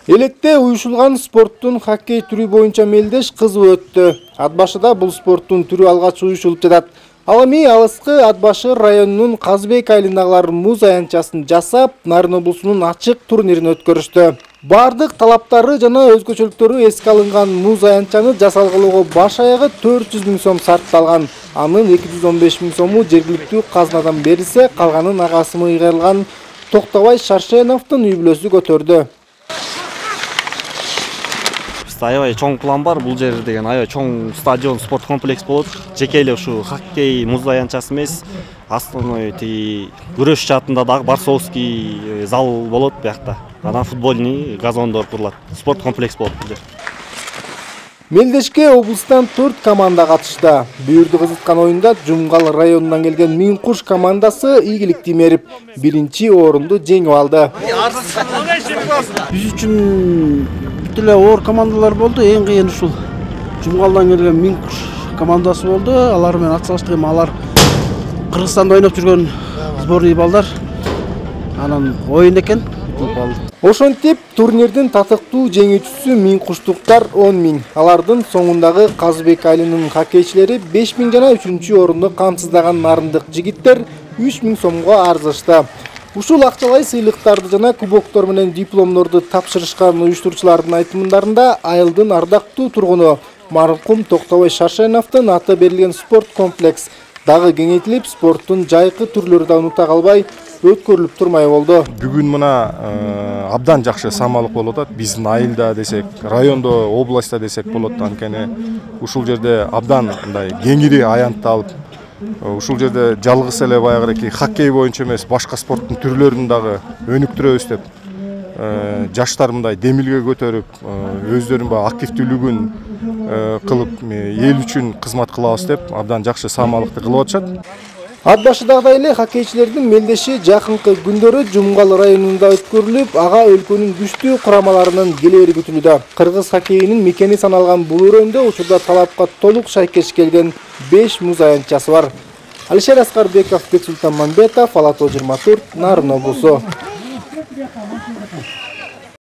Электе уюшулган спорттун хоккей түрү боюнча мелдеш кызуу өттү. Ат башыда бул спорттун түрү алгач уюшулуп жатат. Ал эми алыскы Ат башы районунун Казбек айылындагылар муз аянтчасын жасап, Нарын облусунун ачык турнирин өткөрүштү. Бардык талаптары жана өзгөчөлүктөрү эске алынган муз аянтчаны жасалгылоого баш аягы 400 000 сом сарпталган. Анын 215 000 сому жергиликтүү казынадан берилсе, калганын агасымы ыйгарылган Токтобай Шаршеновдун үй бүлөсү көтөрдү. Аябай чоң план бар. Бул жер деген аябай чоң стадион, спорт комплекс болот. Жеке эле ушу хоккей муз аянтчасы эмес, основной күрөш жаатында дагы борцовский зал болот биякта. Анан футбольный газондор курулат. Спорт комплекс болот бул жер. Мелдешке облустан 4 команда катышты. Бүйүрдү кызыткан оюнда Жумгал районунан келген Минкуш командасы ийгилик тимерип, 1-орунду жеңип алды. Биз үчүн бүтүлө оор командалар болду. Эң кыйын ушул Жумгалдан келген Минкуш командасы болду. Алар менен атсалыштык, эми алар Кыргызстанда ойноп жүргөн сборный балдар. Анан оюн экен. Ошентип турнирдин татыктуу жеңүүчүсү Минкуштуктар 10 000. Алардын соңундагы Казбек айылынын хоккейчилери 5 000 жана 3-орунду камсыздаган нарындык жигиттер 3 000 сомго арзышты. Ушул акчалай сыйлыктарды жана кубоктор менен дипломдорду тапшырышкан уюштуруучулардын айтымдарында айылдын ардактуу тургуну маркум Токтобай Шаршеновдун аты берилген спорт комплекс дагы кеңейтилип, спорттун жайкы түрлөрү да унута калбай өткөрүлүп турмай болду. Бүгүн мына абдан жакшы самалык болуп атат. Биздин айылда десек, райондо, областта десек болот. Анткени ушул жерде абдан мындай кеңири аянтталып, ушул жерде жалгыз эле баягыраки хоккей боюнча эмес, башка спорттун түрлөрүн дагы өнүктүрөбүз деп жаштар мындай демилге көтөрүп, өздөрүнүн баягы активдүүлүгүн кылып, эл үчүн кызмат кылабыз деп абдан жакшы самалыкты кылып атышат. Ат башыдагыдай эле хоккейчилердин мелдеши жакынкы күндөрү Жумгал районунда өткөрүлүп, ага өлкөнүн күчтүү курамаларынын келери күтүлүүдө. Кыргыз хоккейинин мекени саналган бул өрөөндө учурда талапка толук шайкеш келген 5 муз аянтчасы бар. Алишер Аскарбеков, Бексултан Мамбетов, Ала Тоо 24, Нарын облусу.